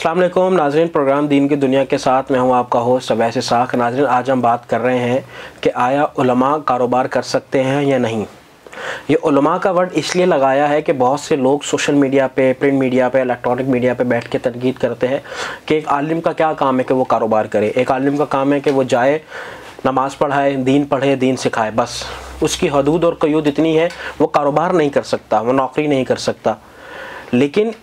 अस्सलाम वालेकुम नाज़रीन, प्रोग्राम दीन की दुनिया के साथ मैं हूं आपका होस्ट अवैस इसाक। नाज़रीन, आज हम बात कर रहे हैं कि आया उलमा कारोबार कर सकते हैं या नहीं। ये उलमा का वर्ड इसलिए लगाया है कि बहुत से लोग सोशल मीडिया पे, प्रिंट मीडिया पे, इलेक्ट्रॉनिक मीडिया पे बैठ के तनकीद करते हैं कि एक आलिम का क्या काम है कि वो कारोबार करे। एक आलिम का काम है कि वो जाए, नमाज़ पढ़ाए, दीन पढ़े, दीन सिखाए, बस। उसकी हदूद और क़यूद इतनी है, वो कारोबार नहीं कर सकता, वो नौकरी नहीं कर सकता। लेकिन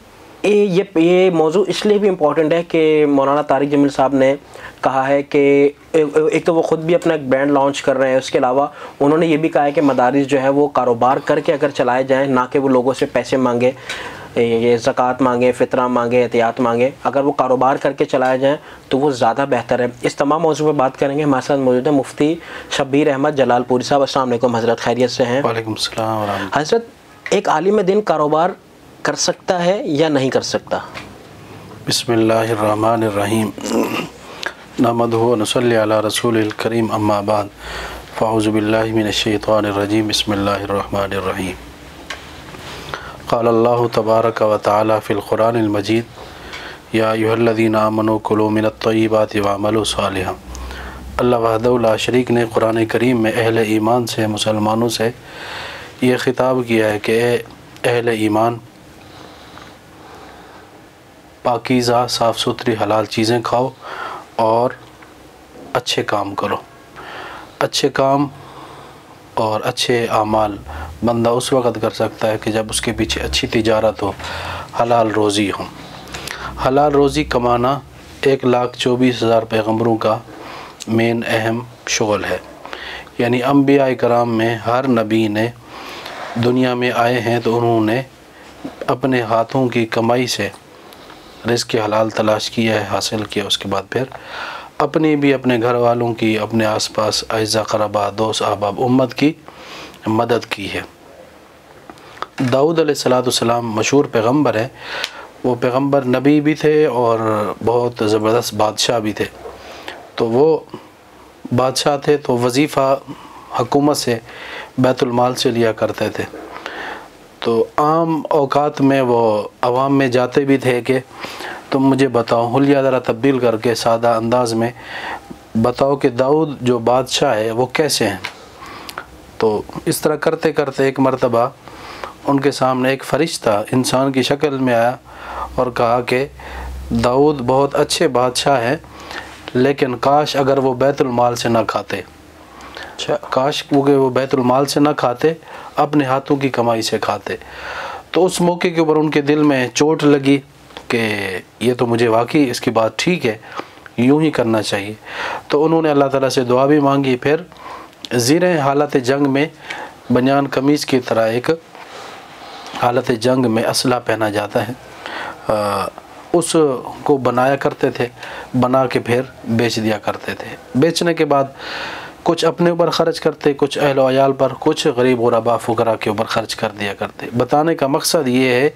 ये मौजू इसलिए भी इम्पॉर्टेंट है कि मौलाना तारिक जमील साहब ने कहा है कि एक तो वो ख़ुद भी अपना एक ब्रांड लॉन्च कर रहे हैं, उसके अलावा उन्होंने ये भी कहा है कि मदारिस जो है वो कारोबार करके अगर चलाए जाएं, ना कि वो लोगों से पैसे मांगे, ये ज़कात मांगे, फ़ितरा मांगे, एहतियात मांगे। अगर वो कारोबार करके चलाए जाएँ तो वो ज़्यादा बेहतर है। इस तमाम मौजू पर बात करेंगे। हमारे साथ मौजूद है मुफ्ती शब्बीर अहमद जलालपुरी साहब। अस्सलाम वालेकुम हज़रत, खैरियत से हैं? वालेकुम सलाम। हज़रत, एक आलिम दिन कारोबार कर सकता है या नहीं कर सकता? बिस्मिल्लाहिर्रहमानिर्रहीम। नहमदुहु व नुसल्ली अला रसूलिल करीम, अम्मा बाद, फ़अऊज़ु बिल्लाहि मिनश्शैतानिर्रजीम। बिस्मिल्लाहिर्रहमानिर्रहीम। क़ाल अल्लाहु तबारक व तआला फ़िल क़ुरानिल मजीद, या अय्युहल्लज़ीना आमनू कुलू मिनत तय्यिबाति वअमलू सालिहा। अल्लाह वहदहु ला शरीक ने कुरान करीम में अहले ईमान से, मुसलमानों से ये ख़िताब किया है कि अहले ईमान, पाकीज़ा साफ़ सुथरी हलाल चीज़ें खाओ और अच्छे काम करो। अच्छे काम और अच्छे आमाल बंदा उस वक़्त कर सकता है कि जब उसके पीछे अच्छी तिजारत हो, हलाल रोज़ी हो। हलाल रोज़ी कमाना 1,24,000 पैगम्बरों का मेन अहम शुगल है। यानी अंबिया इकराम में हर नबी ने दुनिया में आए हैं तो उन्होंने अपने हाथों की कमाई से रिज़्क़ हलाल तलाश किया है, हासिल किया। उसके बाद फिर अपनी भी, अपने घर वालों की, अपने आसपास अज़ा क़रबा, दोस्त अहबाब, उम्मत की मदद की है। दाऊद अलैहिस्सलाम मशहूर पैगम्बर है। वो पैगम्बर नबी भी थे और बहुत ज़बरदस्त बादशाह भी थे। तो वो बादशाह थे तो वजीफ़ा हुकूमत से, बैतुल माल से लिया करते थे। तो आम औकात में वो अवाम में जाते भी थे कि तुम मुझे बताओ, हुलिया ज़रा तब्दील करके सादा अंदाज़ में बताओ कि दाऊद जो बादशाह है वो कैसे हैं। तो इस तरह करते करते एक मर्तबा उनके सामने एक फ़रिश्ता इंसान की शक्ल में आया और कहा कि दाऊद बहुत अच्छे बादशाह हैं, लेकिन काश अगर वो बैतुल माल से ना खाते। काश वो बैतुल माल से ना खाते, अपने हाथों की कमाई से खाते। तो उस मौके के ऊपर उनके दिल में चोट लगी कि ये तो मुझे वाकई इसकी बात ठीक है, यूं ही करना चाहिए। तो उन्होंने अल्लाह ताला से दुआ भी मांगी। फिर ज़ीरे हालत जंग में, बनियान कमीज़ की तरह एक हालत जंग में असला पहना जाता है, उसको बनाया करते थे, बना के फिर बेच दिया करते थे। बेचने के बाद कुछ अपने ऊपर ख़र्च करते, कुछ अहल अयाल पर, कुछ गरीब गुरबा फ़ुकरा के ऊपर ख़र्च कर दिया करते। बताने का मकसद ये है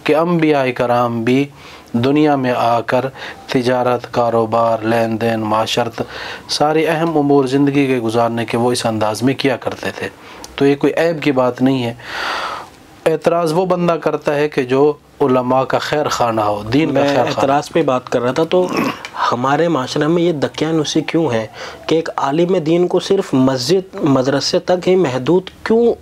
कि अंबिया इकराम भी दुनिया में आकर तिजारत, कारोबार, लेन देन, माशरत, सारी अहम उमूर ज़िंदगी के गुजारने के वो इस अंदाज़ में किया करते थे। तो ये कोई ऐब की बात नहीं है। एतराज़ वो बंदा करता है कि जो उलमा का खैर खाना हो, दीन का खैर। एतराज़ पे बात कर रहा था, तो हमारे माशरे में ये दकियानुसी क्यों है कि एक आलिम दीन को सिर्फ मस्जिद, मदरसे तक ही महदूद क्यों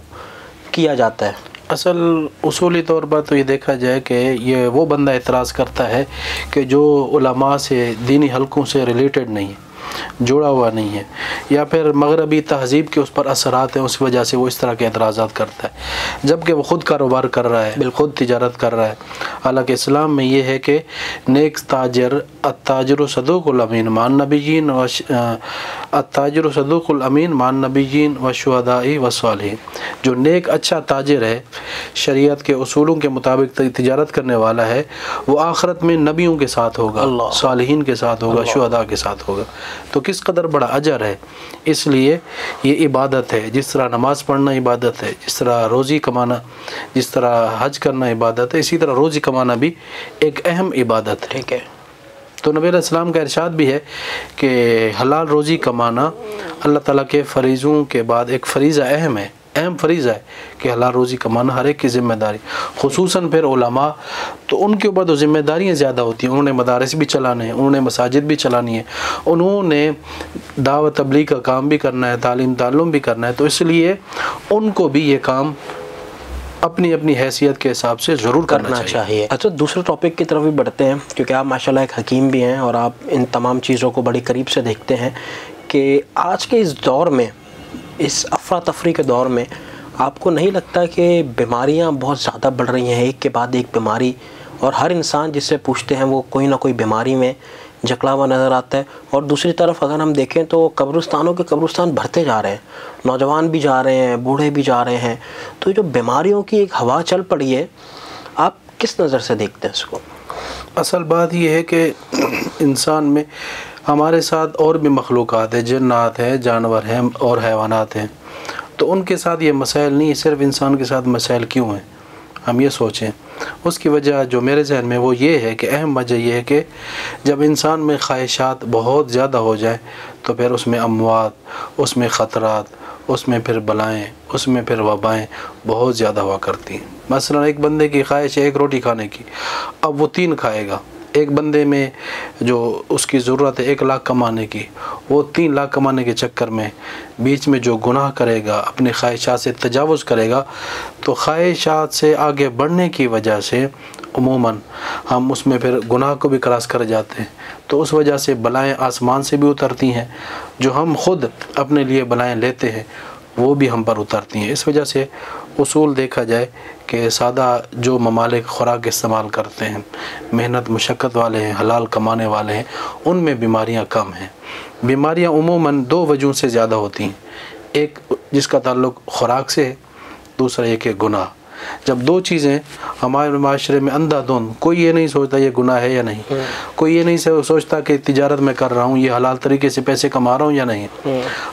किया जाता है? असल उसूली तौर पर तो ये देखा जाए कि ये वो बंदा एतराज़ करता है कि जो उलमा से, दीनी हलकों से रिलेटेड नहीं है, जुड़ा हुआ नहीं है, या फिर मगरबी तहज़ीब के उस पर असरात हैं, उस वजह से वो इस तरह के एतराज़ात करता है, जबकि वो ख़ुद कारोबार कर रहा है, ख़ुद तिजारत कर रहा है। हालांकि इस्लाम में ये है कि नेक ताजर अत्ताजिर सदूक़ुल अमीन मान नबीयीन व अत्ताजिर सदूक़ुल अमीन मान नबीयीन व शुहदाई व सालिहीन। जो नेक अच्छा ताजिर है, शरीयत के उसूलों के मुताबिक तिजारत करने वाला है, वो आखिरत में नबियों के साथ होगा, सालिहीन के साथ होगा, शुहदा के साथ होगा। तो किस कदर बड़ा अजर है। इसलिए ये इबादत है। जिस तरह नमाज़ पढ़ना इबादत है, जिस तरह रोज़ी कमाना, जिस तरह हज करना इबादत है, इसी तरह रोज़ी कमाना भी एक अहम इबादत है। ठीक है। तो नबी अलैहिस्सलाम का इरशाद भी है कि हलाल रोज़ी कमाना अल्लाह ताला के फ़रीज़ों के बाद एक फ़रीज़ा अहम है। अहम फरीज़ा है कि हलाल रोज़ी कमाना हर एक की ज़िम्मेदारी, खुसूसन फिर उलमा, तो उनके ऊपर तो ज़िम्मेदारियाँ ज़्यादा होती हैं। उन्होंने मदारस भी चलाने हैं, उन्होंने मसाजिद भी चलानी है, उन्होंने दावत तबलीग का काम भी करना है, तालीम ताल्लुम भी करना है, तो इसलिए उनको भी ये काम अपनी अपनी हैसियत के हिसाब से ज़रूर करना चाहिए। अच्छा, दूसरे टॉपिक की तरफ भी बढ़ते हैं, क्योंकि आप माशाल्लाह एक हकीम भी हैं और आप इन तमाम चीज़ों को बड़ी करीब से देखते हैं कि आज के इस दौर में, इस अफरा तफरी के दौर में, आपको नहीं लगता कि बीमारियां बहुत ज़्यादा बढ़ रही हैं, एक के बाद एक बीमारी, और हर इंसान जिससे पूछते हैं वो कोई ना कोई बीमारी में जकड़ा हुआ नज़र आता है। और दूसरी तरफ अगर हम देखें तो कब्रिस्तानों के कब्रिस्तान भरते जा रहे हैं, नौजवान भी जा रहे हैं, बूढ़े भी जा रहे हैं, तो जो बीमारियों की एक हवा चल पड़ी है, आप किस नज़र से देखते हैं इसको? असल बात यह है कि इंसान में हमारे साथ और भी मखलूक़ात है, जन्नात है, जानवर हैं और हैवानात हैं, तो उनके साथ ये मसाइल नहीं, सिर्फ इंसान के साथ मसाइल क्यों हैं, हम ये सोचें। उसकी वजह जो मेरे जहन में वो ये है कि अहम वजह ये है कि जब इंसान में ख्वाहिशात बहुत ज़्यादा हो जाए तो फिर उसमें अमवात, उसमें ख़तरात, उसमें फिर बलाएँ, उसमें फिर वबाएँ बहुत ज़्यादा हुआ करती हैं। मसलन एक बंदे की ख्वाहिश है एक रोटी खाने की, अब वो 3 खाएगा। एक बंदे में जो उसकी ज़रूरत है 1 लाख कमाने की, वो 3 लाख कमाने के चक्कर में बीच में जो गुनाह करेगा, अपनी ख्वाहिशात से तजावुज़ करेगा, तो ख्वाहिशात से आगे बढ़ने की वजह से उमूमन हम उसमें फिर गुनाह को भी क्रॉस कर जाते हैं, तो उस वजह से बलाएँ आसमान से भी उतरती हैं, जो हम ख़ुद अपने लिए बलाएँ लेते हैं वो भी हम पर उतरती हैं। इस वजह से उसूल देखा जाए कि सादा जो ममालिक ख़ुराक इस्तेमाल करते हैं, मेहनत मुशक्क़त वाले हैं, हलाल कमाने वाले हैं, उनमें बीमारियां कम हैं। बीमारियां उमूमन 2 वजहों से ज़्यादा होती हैं, एक जिसका ताल्लुक़ ख़ुराक से है, दूसरा एक है गुनाह। जब 2 चीज़ें हमारे माशरे में अंधाधुंध, कोई ये नहीं सोचता ये गुनाह है या नहीं, कोई ये नहीं सोचता कि तिजारत में कर रहा हूँ, ये हलाल तरीके से पैसे कमा रहा हूँ या नहीं,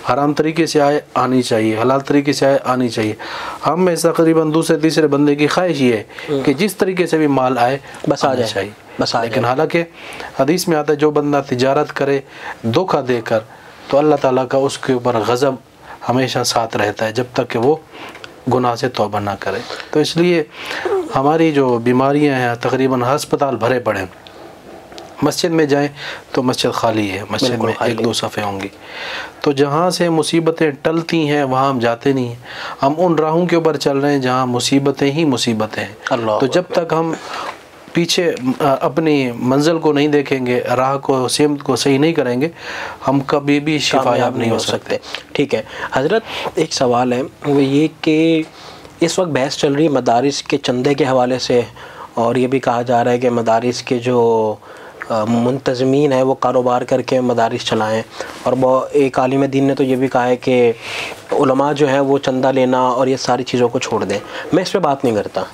हराम तरीके से आए आनी चाहिए, हलाल तरीके से आए आनी चाहिए। हम में तकरीबन दूसरे तीसरे बंदे की ख्वाहिश ये है कि जिस तरीके से भी माल आए बस आ जाए चाहिए, बस आ। लेकिन हालांकि हदीस में आता है जो बंदा तिजारत करे धोखा देकर, तो अल्लाह ताला का उसके ऊपर गज़ब हमेशा साथ रहता है जब तक कि वो गुनाह से तौबा ना करे। तो इसलिए हमारी जो बीमारियां हैं तकरीबन अस्पताल भरे पड़े हैं। मस्जिद में जाएं तो मस्जिद खाली है, मस्जिद में 1-2 सफ़े होंगी, तो जहाँ से मुसीबतें टलती हैं वहाँ हम जाते नहीं हैं। हम उन राहों के ऊपर चल रहे हैं जहाँ मुसीबतें ही मुसीबतें हैं। तो जब तक हम पीछे अपनी मंजिल को नहीं देखेंगे, राह को सिमत को सही नहीं करेंगे, हम कभी भी शिफायाब नहीं हो सकते। ठीक है हज़रत, एक सवाल है वो ये कि इस वक्त बहस चल रही है मदारिस के चंदे के हवाले से, और ये भी कहा जा रहा है कि मदारिस के जो मुंतज़मीन है वो कारोबार करके मदारिस चलाएं, और वो एक आलिम दीन ने तो ये भी कहा है कि उलमा जो है वो चंदा लेना और ये सारी चीज़ों को छोड़ दें। मैं इस पर बात नहीं करता,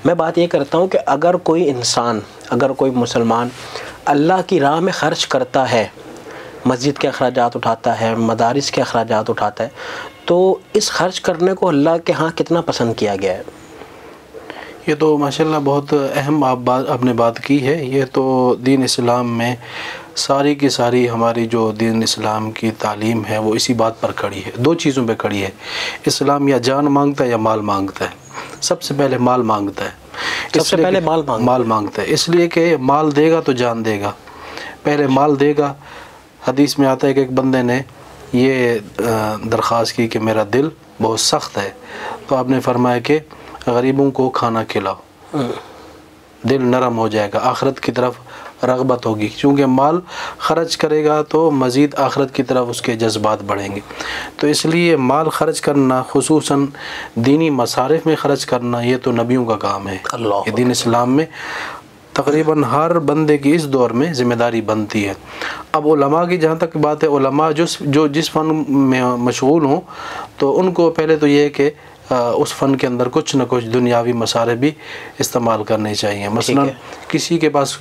मैं बात ये करता हूँ कि अगर कोई इंसान, अगर कोई मुसलमान अल्लाह की राह में ख़र्च करता है, मस्जिद के अखराजात उठाता है, मदारिस के अखराजात उठाता है, तो इस खर्च करने को अल्लाह के यहाँ कितना पसंद किया गया है? ये तो माशाल्लाह बहुत अहम आपने बात की है। ये तो दीन इस्लाम में सारी की सारी हमारी जो दीन इस्लाम की तालीम है वो इसी बात पर खड़ी है, 2 चीज़ों पे खड़ी है। इस्लाम या जान मांगता है या माल मांगता है। सबसे पहले माल मांगता है, सबसे पहले माल मांगता है, इसलिए कि माल देगा तो जान देगा। पहले माल देगा। हदीस में आता है कि एक बंदे ने ये दरख्वास्त की कि मेरा दिल बहुत सख्त है, तो आपने फरमाया कि गरीबों को खाना खिलाओ, दिल नरम हो जाएगा, आखिरत की तरफ रग़बत होगी, क्योंकि माल ख़र्च करेगा तो मज़ीद आखिरत की तरफ उसके जज्बात बढ़ेंगे। तो इसलिए माल ख़र्च करना, खुसूसन दीनी मसारिफ में ख़र्च करना, ये तो नबियों का काम है। ये दीन इस्लाम में तकरीबन हर बंदे की इस दौर में ज़िम्मेदारी बनती है। अब उलमा की जहाँ तक बात है, उलमा जो जिस फ़न में मशगूल हों, तो उनको पहले तो ये है कि उस फ़न के अंदर कुछ न कुछ दुनियावी मसारे भी इस्तेमाल करने चाहिए। मसलन किसी के पास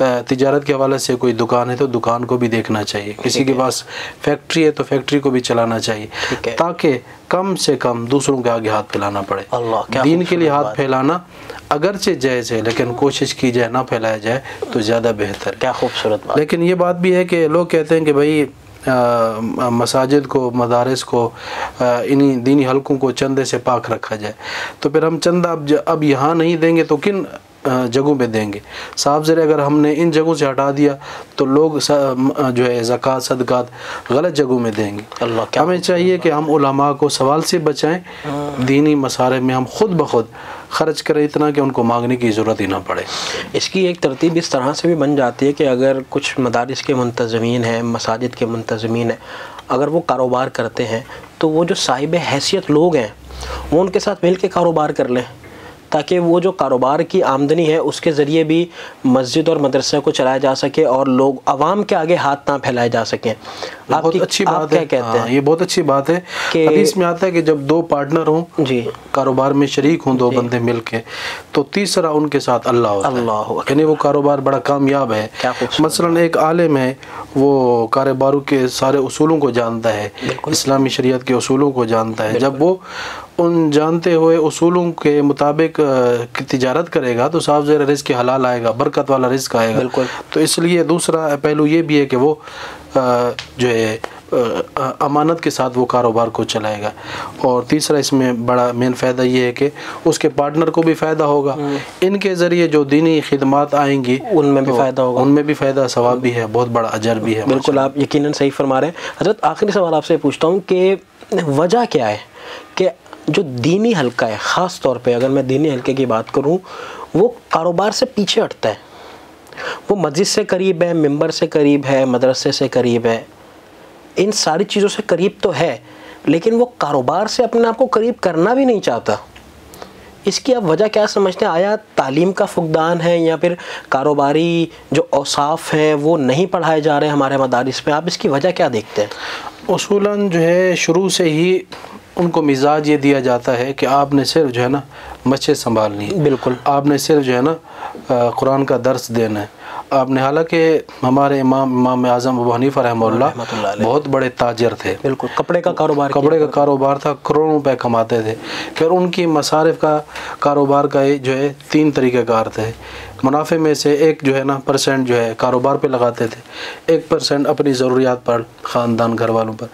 तिजारत के हवाले से कोई दुकान है तो दुकान को भी देखना चाहिए, किसी के पास फैक्ट्री है तो फैक्ट्री को भी चलाना चाहिए, ताकि कम से कम दूसरों के आगे हाथ फैलाना पड़े। दीन के लिए हाथ फैलाना अगरचे जायज़ है, लेकिन कोशिश की जाए ना फैलाया जाए तो ज़्यादा बेहतर। क्या खूबसूरत बात। लेकिन ये बात भी है कि लोग कहते हैं कि भाई मसाजिद को, मदारिस को, इन्हीं दीनी हलकों को चंदे से पाक रखा जाए। तो फिर हम चंदा अब यहाँ नहीं देंगे तो किन जगहों पे देंगे? साफ ज़रा अगर हमने इन जगहों से हटा दिया तो लोग जो है ज़कात सदक़ात गलत जगहों में देंगे। अल्लाह, हमें चाहिए कि हम उलमा को सवाल से बचाएं, दीनी मसाले में हम खुद ब खुद ख़र्च करें इतना कि उनको मांगने की ज़रूरत ही ना पड़े। इसकी एक तरतीब इस तरह से भी बन जाती है कि अगर कुछ मदारिस के मुंतज़मीन हैं, मसाजिद के मुंतज़मीन हैं, अगर वो कारोबार करते हैं तो वो जो साहिब हैसियत लोग हैं वो उनके साथ मिल के कारोबार कर लें, ताकि वो जो कारोबार की आमदनी है उसके ज़रिए भी मस्जिद और मदरसे को चलाया जा सके और लोग आवाम के आगे हाथ ना फैलाए जा सकें। बहुत अच्छी बात है, क्या कहते हैं? ये बहुत अच्छी बात है कि हदीस में आता है कि जब दो पार्टनर हों जी, कारोबार में शरीक हों, दो बंदे मिलके, तो तीसरा उनके साथ अल्लाह होता है, यानी वो कारोबार बड़ा कामयाब है। मसलन एक आलिम है, वो कारोबारों के सारे उसूलों को जानता है, इस्लामी शरीयत के उसूलों को जानता है। जब वो उन जानते हुए उसूलों के मुताबिक की तिजारत करेगा तो साफ ज़ाहिर रिज़्क़ हलाल आएगा, बरकत वाला रिज़्क़ आएगा। बिल्कुल। तो इसलिए दूसरा पहलू ये भी है कि वो जो है अमानत के साथ वो कारोबार को चलाएगा। और तीसरा इसमें बड़ा मेन फ़ायदा ये है कि उसके पार्टनर को भी फ़ायदा होगा, इनके ज़रिए जो दीनी खिदमात आएंगी उनमें भी फ़ायदा होगा, उनमें भी फ़ायदा, सवाब भी है, बहुत बड़ा अजर भी है। बिल्कुल, आप यकीनन सही फरमा रहे हैं। हज़रत आखिरी सवाल आपसे पूछता हूँ कि वजह क्या है कि जो दीनी हल्का है, ख़ास तौर पे अगर मैं दीनी हल्के की बात करूँ, वो कारोबार से पीछे हटता है। वो मस्जिद से करीब है, मिंबर से करीब है, मदरसे से करीब है, इन सारी चीज़ों से करीब तो है, लेकिन वो कारोबार से अपने आप को करीब करना भी नहीं चाहता। इसकी आप वजह क्या समझते हैं? आया तालीम का फुकदान है या फिर कारोबारी जो औसाफ हैं वो नहीं पढ़ाए जा रहे हैं हमारे मदारिस में? आप इसकी वजह क्या देखते हैं? उसूलन जो है शुरू से ही उनको मिजाज ये दिया जाता है कि आपने सिर्फ जो है ना मस्जिद संभालनी है, बिल्कुल, आपने सिर्फ जो है ना कुरान का दर्स देना है आपने। हालांकि हमारे इमाम आज़म अबू हनीफा रहमतुल्लाह बहुत बड़े ताजर थे, बिल्कुल, कपड़े का कारोबार था, करोड़ों रुपए कमाते थे। फिर उनकी मसारिफ का कारोबार का जो है 3 तरीक़ेकार थे। मुनाफे में से एक जो है ना % जो है कारोबार पे लगाते थे, 1% अपनी ज़रूरियात पर, ख़ानदान घर वालों पर,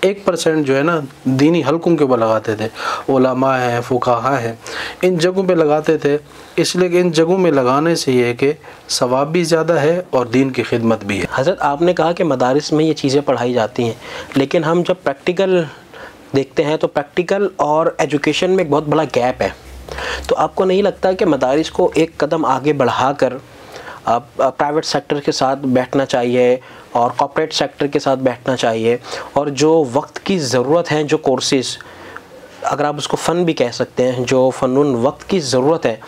1% जो है ना दीनी हलकों के ऊपर लगाते थे, उलमा हैं, फुक़हा हैं, इन जगहों पे लगाते थे। इसलिए कि इन जगहों में लगाने से ये है कि सवाब भी ज़्यादा है और दीन की खिदमत भी है। हज़रत आपने कहा कि मदारिस में ये चीज़ें पढ़ाई जाती हैं, लेकिन हम जब प्रैक्टिकल देखते हैं तो प्रैक्टिकल और एजुकेशन में एक बहुत बड़ा गैप है। तो आपको नहीं लगता कि मदारिस को एक कदम आगे बढ़ाकर प्राइवेट सेक्टर के साथ बैठना चाहिए और कॉर्पोरेट सेक्टर के साथ बैठना चाहिए, और जो वक्त की ज़रूरत है, जो कोर्सेज़, अगर आप उसको फ़न भी कह सकते हैं, जो फ़नून वक्त की ज़रूरत है,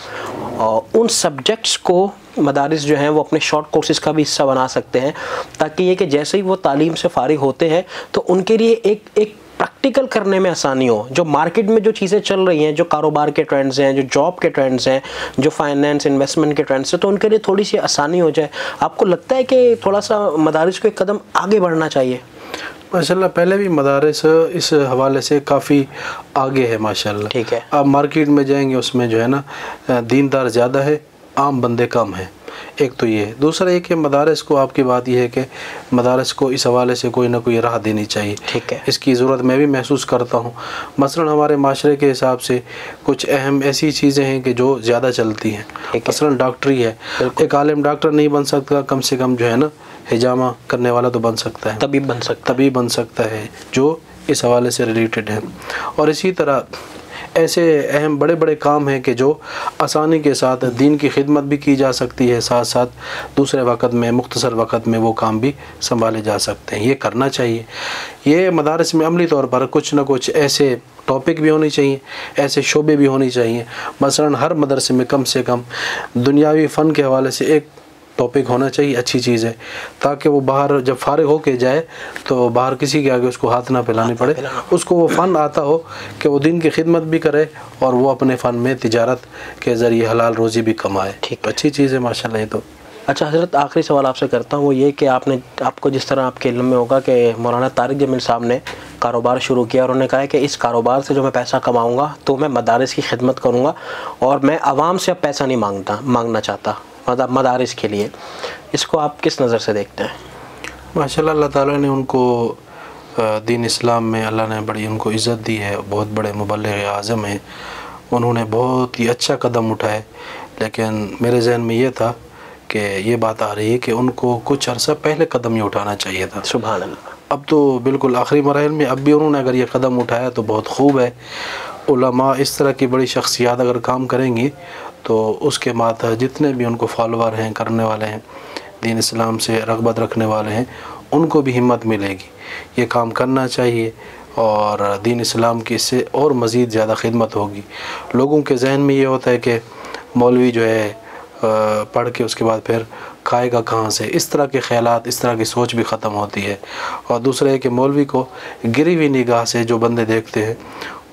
उन सब्जेक्ट्स को मदारिस जो हैं वो अपने शॉर्ट कोर्सेज़ का भी हिस्सा बना सकते हैं, ताकि ये कि जैसे ही वो तालीम से फ़ारिग होते हैं तो उनके लिए एक प्रैक्टिकल करने में आसानी हो। जो मार्केट में जो चीज़ें चल रही हैं, जो कारोबार के ट्रेंड्स हैं, जो जॉब के ट्रेंड्स हैं, जो फाइनेंस इन्वेस्टमेंट के ट्रेंड्स हैं, तो उनके लिए थोड़ी सी आसानी हो जाए। आपको लगता है कि थोड़ा सा मदारिस को एक कदम आगे बढ़ना चाहिए? माशाल्लाह पहले भी मदारिस इस हवाले से काफ़ी आगे है माशाल्लाह। ठीक है। आप मार्केट में जाएंगे उसमें जो है ना दीनदार ज़्यादा है, आम बंदे कम हैं। एक तो ये, दूसरा एक है मदारिस को, आपकी बात यह है कि मदारिस को इस हवाले से कोई ना कोई राह देनी चाहिए। ठीक है। इसकी ज़रूरत मैं भी महसूस करता हूँ। मसलन हमारे माशरे के हिसाब से कुछ अहम ऐसी चीज़ें हैं कि जो ज़्यादा चलती हैं। मसलन डॉक्टरी है, एक आलिम डॉक्टर नहीं बन सकता, कम से कम जो है ना हिजामा करने वाला तो बन सकता है, तभी बन सकता है जो इस हवाले से रिलेटेड है। और इसी तरह ऐसे अहम बड़े बड़े काम हैं कि जो आसानी के साथ दीन की खिदमत भी की जा सकती है, साथ साथ दूसरे वक़्त में, मुख्तसर वक़्त में वो काम भी संभाले जा सकते हैं। ये करना चाहिए। ये मदारिस में अमली तौर पर कुछ ना कुछ ऐसे टॉपिक भी होने चाहिए, ऐसे शोबे भी होने चाहिए। मसलन हर मदरसे में कम से कम दुनियावी फ़न के हवाले से एक टॉपिक होना चाहिए, अच्छी चीज़ है, ताकि वो बाहर जब फारिग होके जाए तो बाहर किसी के आगे उसको हाथ ना फैलाने पड़े, उसको वो फ़न आता हो कि वो दिन की खिदमत भी करे और वो अपने फ़न में तिजारत के ज़रिए हलाल रोज़ी भी कमाए। ठीक, अच्छी चीज़ है माशाल्लाह ये तो। अच्छा हज़रत, आखिरी सवाल आपसे करता हूँ, वो ये कि आपको जिस तरह आपके इल्म में होगा कि मौलाना तारिक जमील साहब ने कारोबार शुरू किया और उन्होंने कहा है कि इस कारोबार से जो मैं पैसा कमाऊँगा तो मैं मदारिस की खिदमत करूँगा और मैं आवाम से अब पैसा नहीं मांगना चाहता मदारिस के लिए। इसको आप किस नज़र से देखते हैं? माशाल्लाह अल्लाह ताला ने उनको दीन इस्लाम में अल्लाह ने बड़ी उनको इज़्ज़त दी है, बहुत बड़े मुबल्लिग़ आज़म हैं, उन्होंने बहुत ही अच्छा कदम उठाए। लेकिन मेरे जहन में ये था कि ये बात आ रही है कि उनको कुछ अर्सा पहले कदम ही उठाना चाहिए था। सुभान अल्लाह। अब तो बिल्कुल आखिरी मराहिल में अब भी उन्होंने अगर ये कदम उठाया तो बहुत खूब है। उलमा इस तरह की बड़ी शख्सियत अगर काम करेंगी तो उसके मात जितने भी उनको फॉलोवर हैं, करने वाले हैं, दीन इस्लाम से रग़बत रखने वाले हैं, उनको भी हिम्मत मिलेगी। ये काम करना चाहिए और दीन इस्लाम की इससे और मज़ीद ज़्यादा खिदमत होगी। लोगों के जहन में ये होता है कि मौलवी जो है पढ़ के उसके बाद फिर खाएगा कहाँ से, इस तरह के ख़यालात, इस तरह की सोच भी ख़त्म होती है। और दूसरा है कि मौलवी को गिरी हुई निगाह से जो बंदे देखते हैं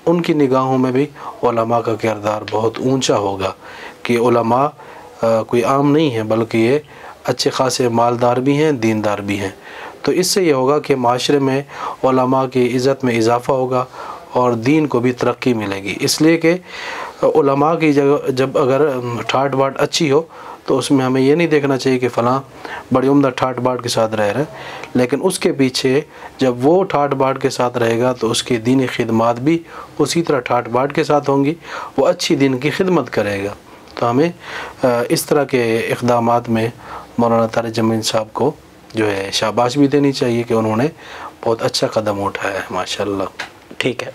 उनकी निगाहों में भी उलमा का किरदार बहुत ऊंचा होगा कि उलमा कोई आम नहीं है बल्कि ये अच्छे खासे मालदार भी हैं, दीनदार भी हैं। तो इससे ये होगा कि माशरे में उलमा की इज़्ज़त में इजाफ़ा होगा और दीन को भी तरक्की मिलेगी। इसलिए कि उलमा की जगह जब अगर ठाट बाट अच्छी हो तो उसमें हमें ये नहीं देखना चाहिए कि फ़लाँ बड़ी उम्दा ठाट बाट के साथ रह रहा है, लेकिन उसके पीछे जब वो ठाट बाट के साथ रहेगा तो उसकी दीनी खिदमत भी उसी तरह ठाट बाट के साथ होंगी, वो अच्छी दीन की खिदमत करेगा। तो हमें इस तरह के इक़दामात में मौलाना तारिक जमील साहब को जो है शाबाश भी देनी चाहिए कि उन्होंने बहुत अच्छा कदम उठाया है माशाल्लाह। ठीक है,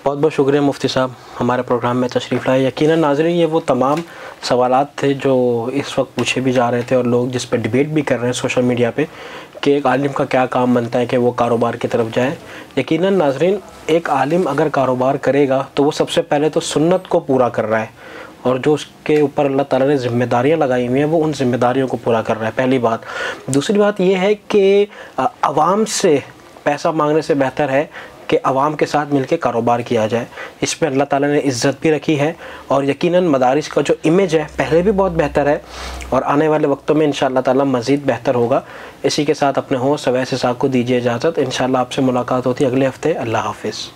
बहुत बहुत शुक्रिया मुफ्ती साहब हमारे प्रोग्राम में तशरीफ़ लाए। यकीनन नाज़रीन ये वो तमाम सवालात थे जो इस वक्त पूछे भी जा रहे थे और लोग जिस पर डिबेट भी कर रहे हैं सोशल मीडिया पे कि एक आलिम का क्या काम बनता है कि वो कारोबार की तरफ जाए। यकीनन नाज़रीन एक आलिम अगर कारोबार करेगा तो वो सबसे पहले तो सुन्नत को पूरा कर रहा है और जो उसके ऊपर अल्लाह ताला ने ज़िम्मेदारियाँ लगाई हुई हैं वो उन ज़िम्मेदारियों को पूरा कर रहा है, पहली बात। दूसरी बात ये है कि आवाम से पैसा मांगने से बेहतर है कि आवाम के साथ मिलकर कारोबार किया जाए। इसमें अल्लाह ताला ने इज़्ज़त भी रखी है और यकीनन मदारिस का जो इमेज है पहले भी बहुत बेहतर है और आने वाले वक्तों में इंशाअल्लाह ताला मज़ीद बेहतर होगा। इसी के साथ अपने होस्ट अवैस इसाक़ को दीजिए इजाज़त। इंशाअल्लाह आपसे मुलाकात होती है अगले हफ़्ते। अल्लाह हाफ़िज़।